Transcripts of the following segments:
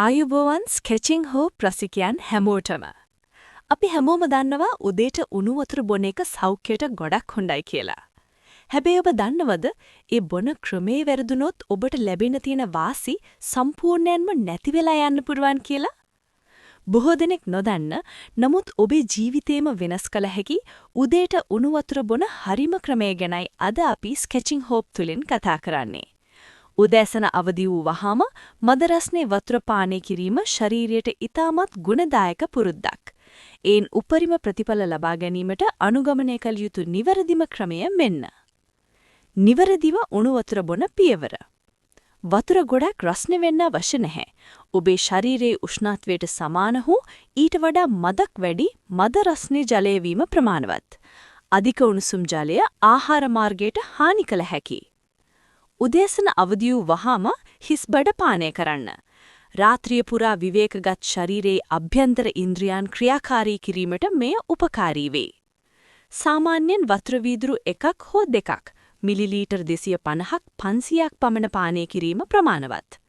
ආයුබෝවන් ස්කෙචිං හෝප් රසිකයන් හැමෝටම. අපි හැමෝම දන්නවා උදේට උණු වතුර බොන එක සෞඛ්‍යයට ගොඩක් හොඳයි කියලා. හැබැයි ඔබ දන්නවද ඒ බොන ක්‍රමේ වැරදුනොත් ඔබට ලැබෙන්න තියෙන වාසි සම්පූර්ණයෙන්ම නැති වෙලා යන්න පුළුවන් කියලා? බොහෝ දෙනෙක් නොදන්න නමුත් ඔබේ ජීවිතේම වෙනස් කළ හැකි උදේට උණු වතුර බොන හරිම ක්‍රමය ගැනයි අද අපි ස්කෙචිං හෝප් තුලින් කතා කරන්නේ. උදෑසන අවදි වූ වහාම මද රස්නේ වතුර පානය කිරීම ශරීරයට ඉතාමත් ගුණදායක පුරුද්දක්. ඒන් උපරිම ප්‍රතිඵල ලබා ගැනීමට අනුගමනය කළ යුතු නිවැරදිම ක්‍රමය මෙන්න. නිවැරදිව උණු වතුර බොන පියවර. වතුර ගොඩක් රස්නේ වෙන්න අවශ්‍ය නැහැ. ඔබේ ශරීරයේ උෂ්ණත්වයට සමාන වූ ඊට වඩා මදක් වැඩි මද රස්නේ ජලය වීම ප්‍රමාණවත්. අධික උණුසුම් ජලය ආහාර මාර්ගයට හානි කළ හැකියි. උදෑසන අවදි වූ වහාම හිස් බඩ පානය කරන්න. රාත්‍රිය පුරා විවේකගත් ශරීරයේ අභ්‍යන්තර ඉන්ද්‍රියන් ක්‍රියාකාරී කිරීමට මෙය උපකාරී වේ. සාමාන්‍යයෙන් වතුර වීදුරු 1ක් හෝ 2ක් මිලිලීටර් 250ක් 500ක් පමණ පානය කිරීම ප්‍රමාණවත්.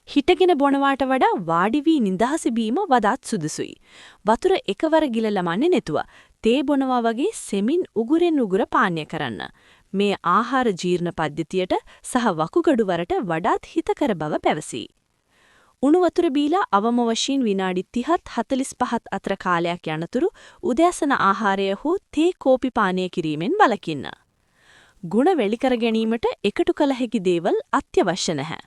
හිටගෙන බොනවාට වඩා වාඩි වී නිදහස බීම වඩාත් සුදුසුයි. වතුර එකවර ගිලලමන්නේ නැතුව තේ බොනවා වගේ සෙමින් උගුරෙන් උගුර පානය කරන්න. මේ ආහාර ජීර්ණ පද්ධතියට සහ වකුගඩු වලට වඩාත් හිතකර බව පැවසී. උණු වතුර බීලා අවම වශයෙන් විනාඩි 30-45 අතර කාලයක් යනතුරු උදෑසන ආහාරය හෝ තේ කෝපි පානය කිරීමෙන් වළකින්න. ගුණ වෙලි කර ගැනීමට එකතු කළ හැකි දේවල් අත්‍යවශ්‍ය නැහැ.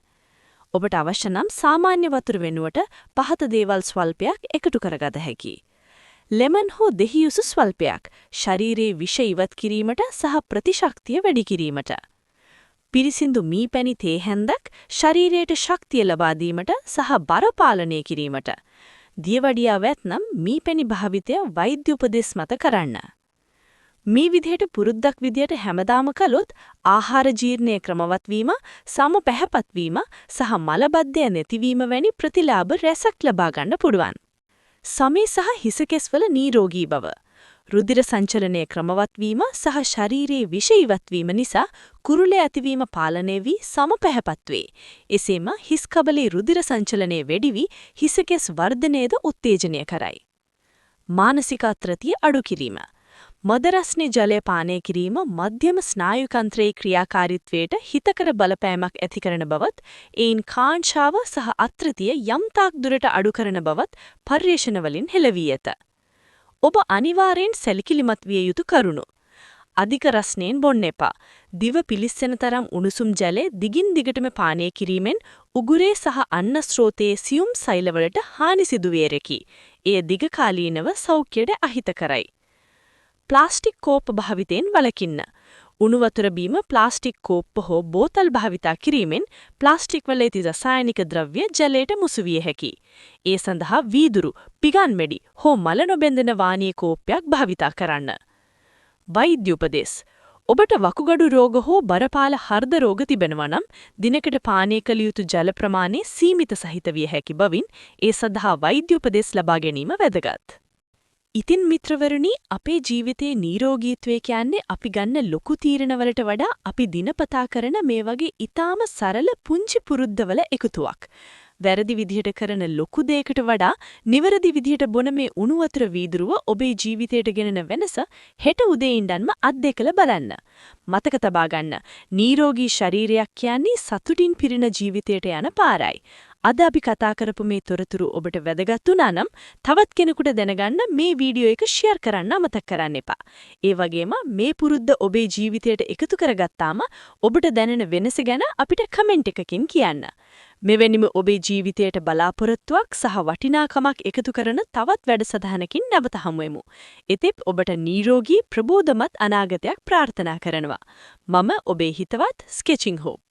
ඔබට අවශ්‍ය නම් සාමාන්‍ය වතුර වෙනුවට පහත දේවල් ස්වල්පයක් එකතු කරගත හැකියි. ලෙමන් හෝ දෙහියුසු ස්වල්පයක් ශරීරයේ විෂ ඉවත් කිරීමට සහ ප්‍රතිශක්තිය වැඩි කිරීමට. පිරිසිදු මී පැණි තේ හැන්දක් ශරීරයට ශක්තිය ලබා දීමට සහ බර පාලනය කිරීමට. දියවඩියාව ඇතනම් මී පැණි භාවිතය වෛද්‍ය උපදෙස් මත කරන්න. මේ විදිහට පුරුද්දක් විදියට හැමදාම කළොත් ආහාර ජීර්ණය ක්‍රමවත් වීම, සම පැහැපත් වීම සහ මලබද්ධය නැතිවීම වැනි ප්‍රතිලාභ රැසක් ලබා ගන්න පුළුවන්. සමේ සහ හිසකෙස්වල නිරෝගී බව. රුධිර සංචලනයේ ක්‍රමවත් වීම සහ ශරීරයේ විෂ ඉවත් වීම නිසා කුරුලේ ඇතිවීම පාලනය වී සම පැහැපත් වේ. එසේම හිස් කබලේ රුධිර සංචලනය වැඩි වී හිසකෙස් වර්ධනයද උත්තේජනය කරයි. මානසික අත්‍රතිය අඩු කිරීම. මද රස්නේ ජලය පානය කිරීම මධ්‍යම ස්නායුතන්ත්‍රයේ ක්‍රියාකාරීත්වයට හිතකර බලපෑමක් ඇති කරන බවත්, ඒන් කාංශාව සහ අත්‍රතිය යම් තාක් දුරට අඩු කරන බවත් පර්යේෂණවලින් හෙළවී ඇත. ඔබ අනිවාර්යෙන් සැලකිලිමත් විය යුතු කරුණු. අධික රස්නයෙන් බොන්න එපා. දිව පිලිස්සෙන තරම් උණුසුම් ජලය දිගින් දිගටම පානය කිරීමෙන් උගුරේ සහ අන්න ස්ත්‍රෝතයේ සියුම් සෛලවලට හානි සිදුවේරකි. එය දිගකාලීනව සෞඛ්‍යයට අහිත කරයි. ප්ලාස්ටික් කෝප්ප භාවිතයෙන් වළකින්න. උණු වතුර බීම ප්ලාස්ටික් කෝප්ප හෝ බෝතල් භාවිතා කිරීමෙන් ප්ලාස්ටික් වල ඇති රසායනික ද්‍රව්‍ය ජලයට මුසු විය හැකියි. ඒ සඳහා වීදුරු, පිගන් මෙඩි හෝ මල නොබැඳෙන වාණී කෝප්පයක් භාවිතා කරන්න. වෛද්‍ය උපදෙස්. ඔබට වකුගඩු රෝග හෝ බරපාල හෘද රෝග තිබෙනවා නම් දිනකට පානය කළ යුතු ජල ප්‍රමාණය සීමිත සහිත විය හැකි බවින් ඒ සඳහා වෛද්‍ය උපදෙස් ලබා ගැනීම වැදගත්. ඉතින් මිත්‍රවරුනි, අපේ ජීවිතයේ නිරෝගීත්වය කියන්නේ අපි ගන්න ලොකු තීරණවලට වඩා අපි දිනපතා කරන මේ වගේ ඊටාම සරල පුංචි පුරුද්දවල එකතුවක්. වැරදි විදිහට කරන ලොකු දෙයකට වඩා නිවැරදි විදිහට බොන මේ උණු වතුර වීදුරුව ඔබේ ජීවිතයට ගෙනෙන වෙනස හෙට උදේ ඉඳන්ම අත්දැකලා බලන්න. මතක තබා ගන්න, නිරෝගී ශරීරයක් කියන්නේ සතුටින් පිරෙන ජීවිතයට යන පාරයි. අද අපි කතා කරපු මේ තොරතුරු ඔබට වැදගත් වුණා නම් තවත් කෙනෙකුට දැනගන්න මේ වීඩියෝ එක ෂෙයාර් කරන්න අමතක කරන්න එපා. ඒ වගේම මේ පුරුද්ද ඔබේ ජීවිතයට එකතු කරගත්තාම ඔබට දැනෙන වෙනස ගැන අපිට කමෙන්ට් එකකින් කියන්න. මෙවැනිම ඔබේ ජීවිතයට බලාපොරොත්තුවක් සහ වටිනාකමක් එකතු කරන තවත් වැඩසටහනකින් නැවත හමුවෙමු. එතෙක් ඔබට නිරෝගී ප්‍රබෝධමත් අනාගතයක් ප්‍රාර්ථනා කරනවා. මම ඔබේ හිතවත් ස්කෙචිං හෝප්.